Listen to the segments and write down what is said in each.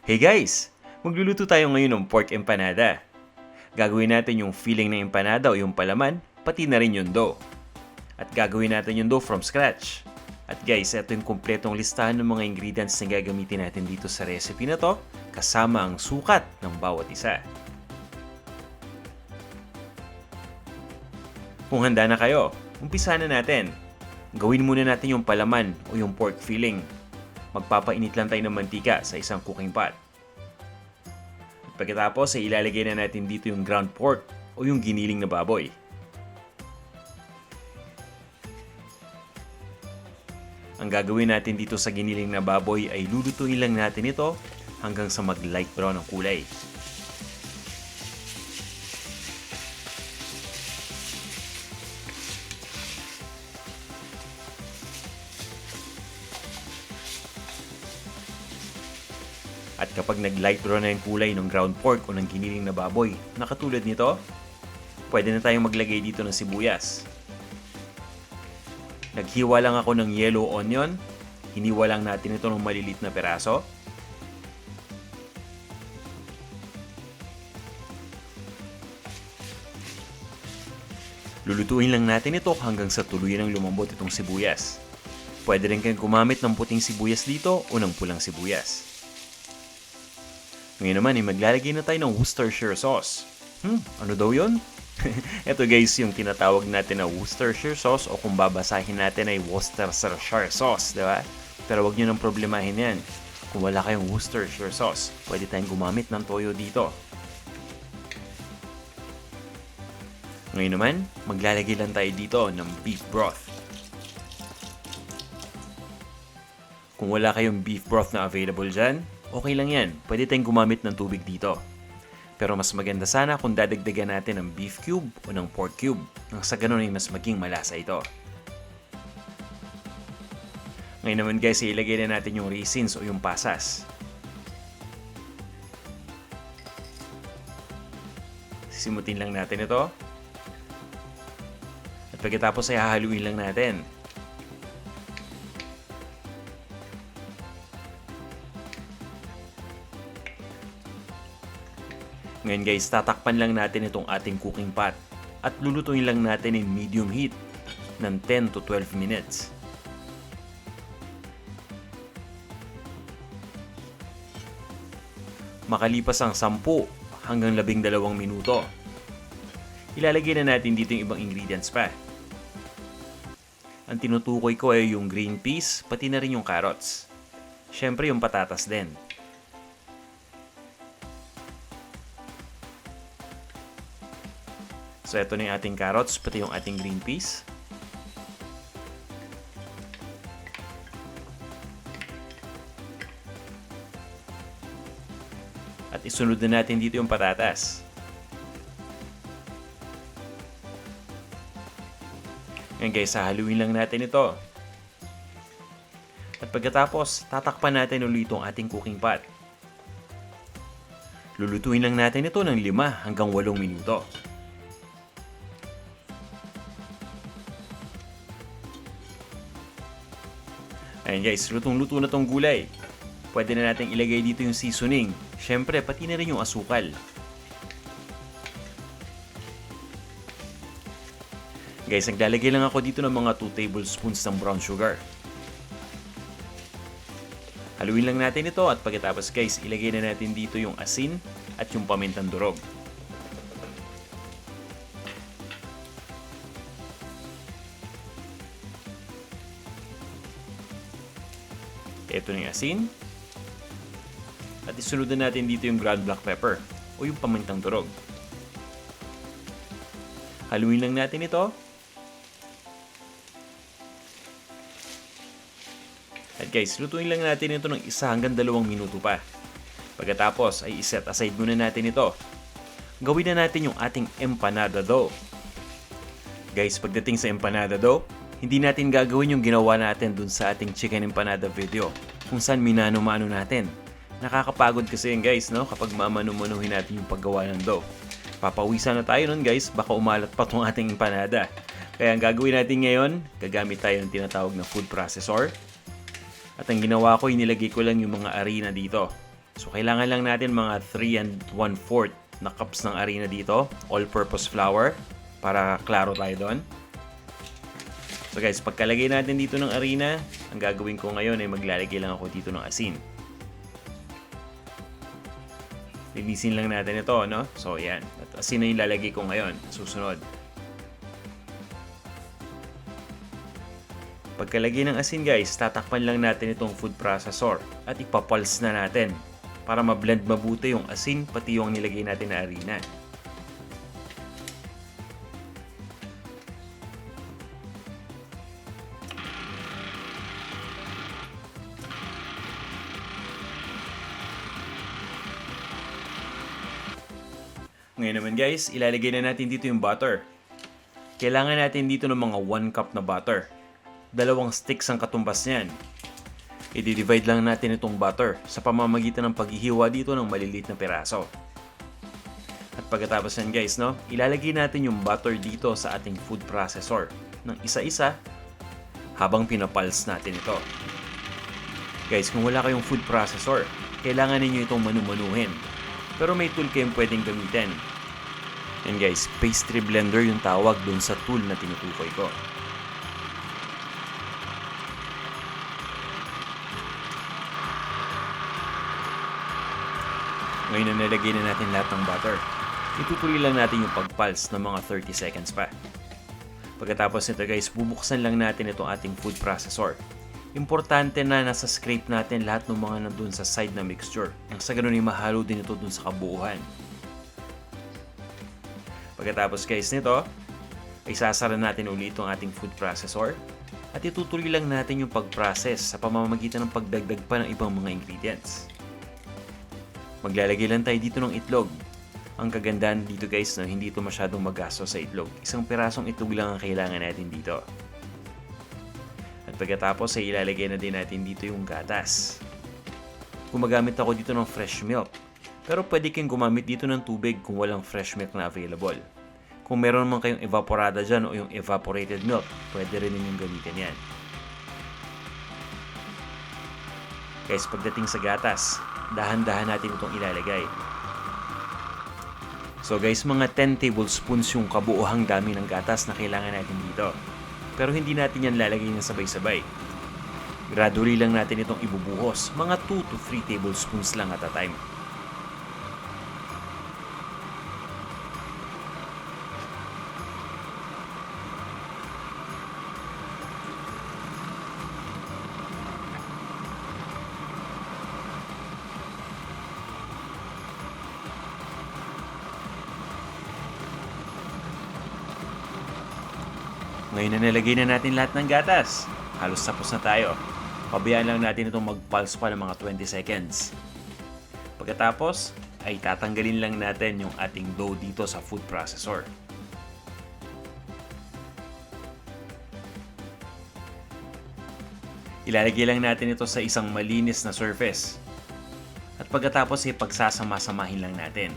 Hey guys! Magluluto tayo ngayon ng pork empanada. Gagawin natin yung filling ng empanada o yung palaman, pati na rin yung dough. At gagawin natin yung dough from scratch. At guys, ito yung kumpletong listahan ng mga ingredients na gagamitin natin dito sa recipe na to, kasama ang sukat ng bawat isa. Kung handa na kayo, umpisa na natin. Gawin muna natin yung palaman o yung pork filling. Magpapainit lang tayo ng mantika sa isang cooking pot. At pagkatapos ay ilalagay na natin dito yung ground pork o yung giniling na baboy. Ang gagawin natin dito sa giniling na baboy ay lulutuin lang natin ito hanggang sa mag-light brown ang kulay. At kapag nag-light brown na yung kulay ng ground pork o ng giniling na baboy na katulad nito, pwede na tayong maglagay dito ng sibuyas. Naghiwa lang ako ng yellow onion, hiniwa lang natin ito ng malilit na peraso. Lulutuin lang natin ito hanggang sa tuluyan ng lumambot itong sibuyas. Pwede rin kayong gumamit ng puting sibuyas dito o ng pulang sibuyas. Ngayon naman ay maglalagay na tayo ng Worcestershire sauce. Ano daw yun? Ito guys yung tinatawag natin na Worcestershire sauce o kung babasahin natin ay Worcestershire sauce, di ba? Pero wag nyo nang problemahin yan. Kung wala kayong Worcestershire sauce, pwede tayong gumamit ng toyo dito. Ngayon naman, maglalagay lang tayo dito ng beef broth. Kung wala kayong beef broth na available dyan, okay lang yan. Pwede tayong gumamit ng tubig dito. Pero mas maganda sana kung dadagdagan natin ng beef cube o ng pork cube nang sa ganun ay mas maging malasa ito. Ngayon naman guys, ilagay na natin yung raisins o yung pasas. Sisimutin lang natin ito. At pagkatapos ay hahaluin lang natin. Ngayon guys, tatakpan lang natin itong ating cooking pot at lulutuin lang natin in medium heat ng 10 to 12 minutes. Makalipas ang 10 hanggang 12 minuto, ilalagay na natin dito yung ibang ingredients pa. Ang tinutukoy ko ay yung green peas, pati na rin yung carrots. Syempre yung patatas din. So, ito na yung ating carrots, pati yung ating green peas. At isunod na natin dito yung patatas. Ngayon guys, hahaluin lang natin ito. At pagkatapos, tatakpan natin ulit itong ating cooking pot. Lulutuin lang natin ito ng 5 hanggang 8 minuto. Ayan guys, lutong-luto na tong gulay. Pwede na natin ilagay dito yung seasoning. Syempre, pati na rin yung asukal. Guys, naglalagay lang ako dito ng mga 2 tablespoons ng brown sugar. Haluin lang natin ito at pagkatapos guys, ilagay na natin dito yung asin at yung pamintang durog. Ito na yung asin. At isunod na natin dito yung ground black pepper o yung pamintang durog. Haluin lang natin ito. At guys, lutuin lang natin ito ng 1 hanggang 2 minuto pa. Pagkatapos ay iset aside muna natin ito. Gawin na natin yung ating empanada dough. Guys, pagdating sa empanada dough, hindi natin gagawin yung ginawa natin dun sa ating chicken empanada video kung saan minano-mano natin. Nakakapagod kasi yun guys, no? Kapag mamano-manuhin natin yung paggawa ng dough. Papawisan na tayo nun guys, baka umalat pa tong ating empanada. Kaya ang gagawin natin ngayon, gagamit tayo ng tinatawag na food processor. At ang ginawa ko, inilagay ko lang yung mga harina dito. So kailangan lang natin mga 3 and 1/4 na cups ng harina dito, all-purpose flour, para klaro tayo doon. So guys, pagkalagay natin dito ng harina, ang gagawin ko ngayon ay maglalagay lang ako dito ng asin. Linisin lang natin ito, no? So yan, at asin na yung lalagay ko ngayon, susunod. Pagkalagay ng asin guys, tatakpan lang natin itong food processor at ipapulse na natin para ma-blend mabuti yung asin pati yung nilagay natin na harina. Ngayon naman guys, ilalagay na natin dito yung butter. Kailangan natin dito ng mga 1 cup na butter. 2 sticks ang katumbas niyan. I-divide lang natin itong butter sa pamamagitan ng paghihiwa dito ng maliliit na piraso. At pagkatapos yan guys, no, ilalagay natin yung butter dito sa ating food processor ng isa-isa habang pinapulse natin ito. Guys, kung wala kayong food processor, kailangan ninyo itong manu-manuhin. Pero may tool kayong pwedeng gamitin. Yan guys, pastry blender yung tawag dun sa tool na tinutukoy ko. Ngayon na nilagay na natin lahat ng butter. Itutuloy lang natin yung pag-pulse ng mga 30 seconds pa. Pagkatapos nito guys, bubuksan lang natin itong ating food processor. Importante na nasa scrape natin lahat ng mga nandun sa side na mixture. Nang sa ganun ay mahalo din ito dun sa kabuuhan. Pagkatapos guys nito, ay sasara natin ulit itong ating food processor at itutuloy lang natin yung pag-process sa pamamagitan ng pagdagdag pa ng ibang mga ingredients. Maglalagay lang tayo dito ng itlog. Ang kagandahan dito guys na hindi ito masyadong magasto sa itlog. Isang pirasong itlog lang ang kailangan natin dito. At pagkatapos ay ilalagay na din natin dito yung gatas. Gumagamit ako dito ng fresh milk. Pero pwede kayong gumamit dito ng tubig kung walang fresh milk na available. Kung meron naman kayong evaporada dyan o yung evaporated milk, pwede rin ninyong gamitin yan. Guys, pagdating sa gatas, dahan-dahan natin itong ilalagay. So guys, mga 10 tablespoons yung kabuuhang dami ng gatas na kailangan natin dito. Pero hindi natin yan lalagay ng sabay-sabay. Gradually lang natin itong ibubuhos, mga 2 to 3 tablespoons lang at a time. Ngayon na nilagay na natin lahat ng gatas. Halos tapos na tayo. Pabayaan lang natin itong mag-pulse pa ng mga 20 seconds. Pagkatapos, ay tatanggalin lang natin yung ating dough dito sa food processor. Ilalagay lang natin ito sa isang malinis na surface. At pagkatapos ay pagsasama-samahin lang natin.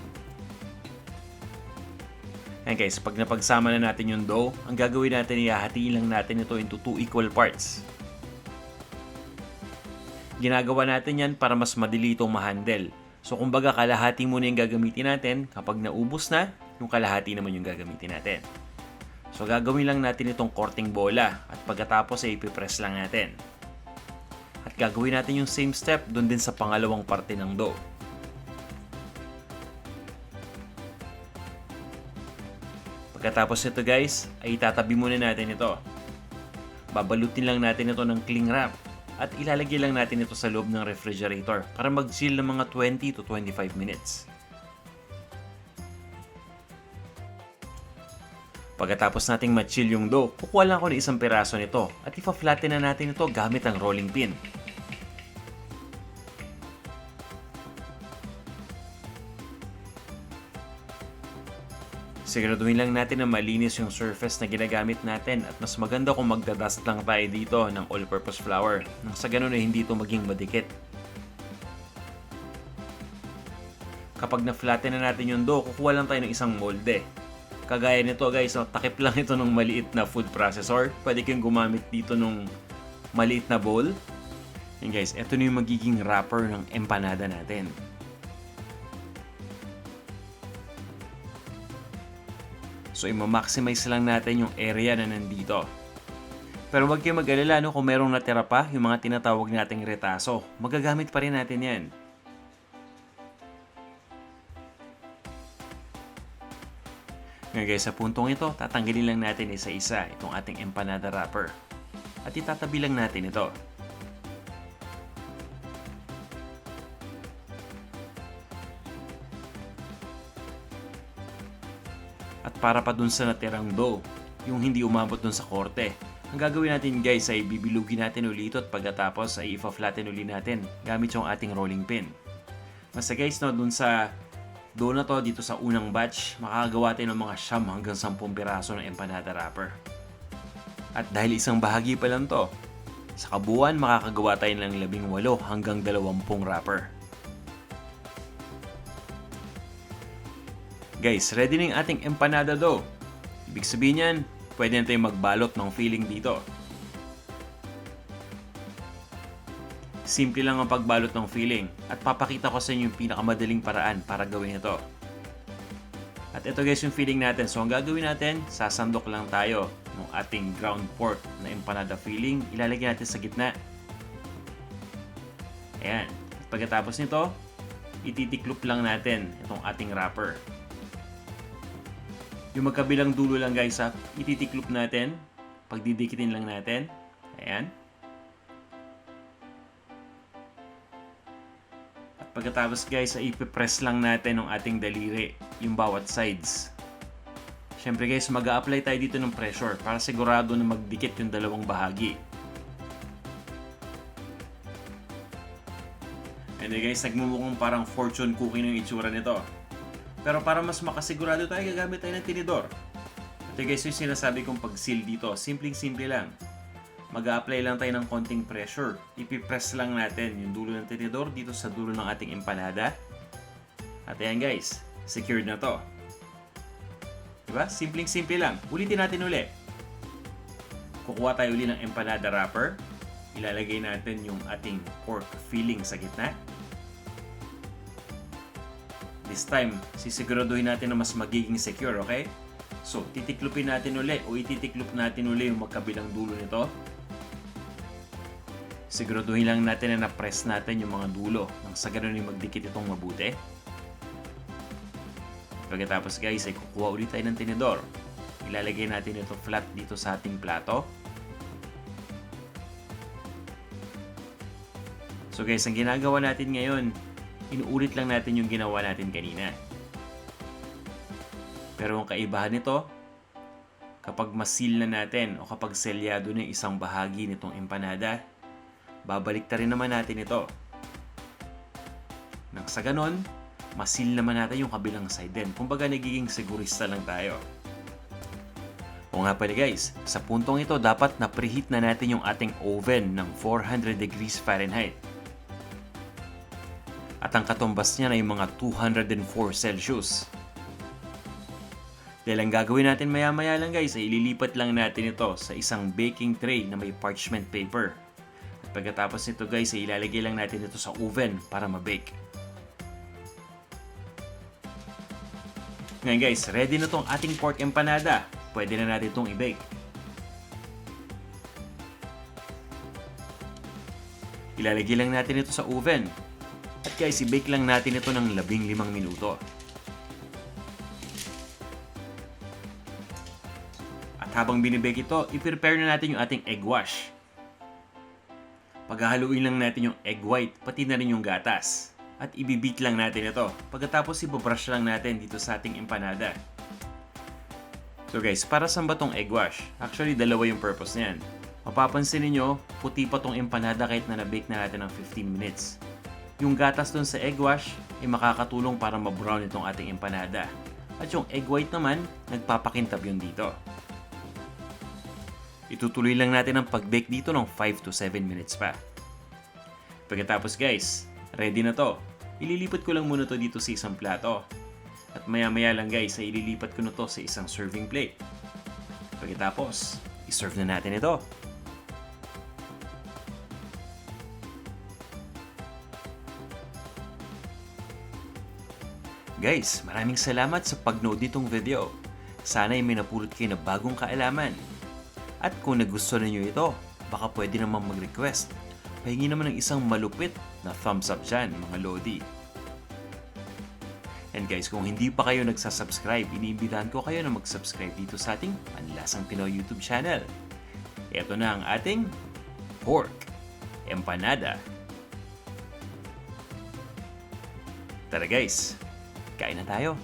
Ayan guys, pag napagsama na natin yung dough, ang gagawin natin, ihahatiin lang natin ito into 2 equal parts. Ginagawa natin yan para mas madali itong ma-handle. So kumbaga kalahati muna yung gagamitin natin, kapag naubos na, yung kalahati naman yung gagamitin natin. So gagawin lang natin itong korting bola at pagkatapos ay ipipress lang natin. At gagawin natin yung same step doon din sa pangalawang parte ng dough. Pagkatapos nito guys, ay itatabi muna natin ito. Babalutin lang natin ito ng cling wrap at ilalagay lang natin ito sa loob ng refrigerator para mag-chill ng mga 20 to 25 minutes. Pagkatapos nating ma-chill yung dough, kukuha lang ako ng isang piraso nito at ipa-flatten na natin ito gamit ang rolling pin. Siguraduhin lang natin na malinis yung surface na ginagamit natin at mas maganda kung magdadust lang tayo dito ng all-purpose flour nang sa ganun ay hindi ito maging madikit. Kapag na-flatten na natin yung dough, kukuha lang tayo ng isang molde. Kagaya nito guys, takip lang ito ng maliit na food processor. Pwede kayong gumamit dito ng maliit na bowl. And guys, ito na yung magiging wrapper ng empanada natin. So i-maximize lang natin yung area na nandito. Pero huwag kayong mag-alala, no, kung merong natira pa, yung mga tinatawag nating retaso, magagamit pa rin natin yan. Ngayon guys, sa puntong ito, tatanggalin lang natin isa-isa itong ating empanada wrapper. At itatabi lang natin ito. At para pa dun sa natirang dough, yung hindi umabot dun sa korte, ang gagawin natin guys ay bibilugin natin ulit at pagkatapos ay ipa-flatten ulit natin gamit yung ating rolling pin. Basta guys, no, dun sa dough na to, dito sa unang batch, makakagawa tayo ng mga 9 hanggang 10 piraso ng empanada wrapper. At dahil isang bahagi pa lang to, sa kabuuan makakagawa tayo ng 18 hanggang 20 wrapper. Guys, ready na yung ating empanada dough. Ibig sabihin yan, pwede na tayong magbalot ng filling dito. Simple lang ang pagbalot ng filling at papakita ko sa inyo yung pinakamadaling paraan para gawin ito. At ito guys yung filling natin. So ang gagawin natin, sasandok lang tayo ng ating ground pork na empanada filling. Ilalagay natin sa gitna. Ayan. At pagkatapos nito, ititiklop lang natin itong ating wrapper. Yung magkabilang dulo lang guys ha, ititiklop natin. Pagdidikitin lang natin. Ayan. At pagkatapos guys, ay ipipress lang natin ng ating daliri yung bawat sides. Siyempre guys, mag-a-apply tayo dito ng pressure para sigurado na magdikit yung dalawang bahagi. And then guys, nagmumukhang parang fortune cookie ng itsura nito. Pero para mas makasigurado tayo, gagamit tayo ng tinidor. Ito guys yung sinasabi kong pag-seal dito. Simpleng-simple lang. Mag-a-apply lang tayo ng konting pressure. Ipipress lang natin yung dulo ng tinidor dito sa dulo ng ating empanada. At ayan guys, secured na to. Diba? Simpleng-simple lang. Ulitin natin uli. Kukuha tayo uli ng empanada wrapper. Ilalagay natin yung ating pork filling sa gitna. This time, sisiguraduhin natin na mas magiging secure, okay? So, titiklupin natin uli o ititiklop natin uli yung magkabilang dulo nito. Siguraduhin lang natin na na-press natin yung mga dulo nang sa ganun yung magdikit itong mabuti. Pagkatapos guys, ay kukuha ulit tayo ng tinidor. Ilalagay natin ito flat dito sa ating plato. So guys, ang ginagawa natin ngayon, inuulit lang natin yung ginawa natin kanina. Pero ang kaibahan nito, kapag masil na natin o kapag selyado na isang bahagi nitong empanada, babalik ta rin naman natin ito. Nang sa ganon, masil naman natin yung kabilang side din. Kumbaga nagiging sigurista lang tayo. O nga pala guys, sa puntong ito dapat na preheat na natin yung ating oven ng 400 degrees Fahrenheit. At ang katumbas niya ay mga 204 Celsius. Dahil ang gagawin natin maya-maya lang guys, ay ililipat lang natin ito sa isang baking tray na may parchment paper. At pagkatapos nito guys, ay ilalagay lang natin ito sa oven para ma-bake. Ngayon guys, ready na tong ating pork empanada. Pwede na natin itong i-bake. Ilalagay lang natin ito sa oven. At guys, i-bake lang natin ito ng 15 minuto. At habang binibake ito, i-prepare na natin yung ating egg wash. Paghahaluin lang natin yung egg white, pati na rin yung gatas. At i-beat lang natin ito. Pagkatapos, i-brush lang natin dito sa ating empanada. So guys, para saan ba tong egg wash? Actually, dalawa yung purpose niyan. Mapapansin niyo, puti pa tong empanada kahit na na-bake na natin ng 15 minutes. Yung gatas dun sa egg wash ay makakatulong para ma-brown itong ating empanada. At yung egg white naman, nagpapakintab yun dito. Itutuloy lang natin ang pag-bake dito ng 5 to 7 minutes pa. Pagkatapos guys, ready na to. Ililipat ko lang muna to dito sa isang plato. At maya-maya lang guys, ay ililipat ko na to sa isang serving plate. Pagkatapos, i-serve na natin ito. Guys, maraming salamat sa pag-nood nitong video. Sana'y may napulot kayo na bagong kaalaman. At kung nagustuhan niyo ito, baka pwede naman mag-request. Pahingi naman ng isang malupit na thumbs up dyan, mga Lodi. And guys, kung hindi pa kayo nagsasubscribe, iniimbitahan ko kayo na mag-subscribe dito sa ating Panlasang Pinoy YouTube channel. Ito na ang ating pork empanada. Tara guys, kain na tayo.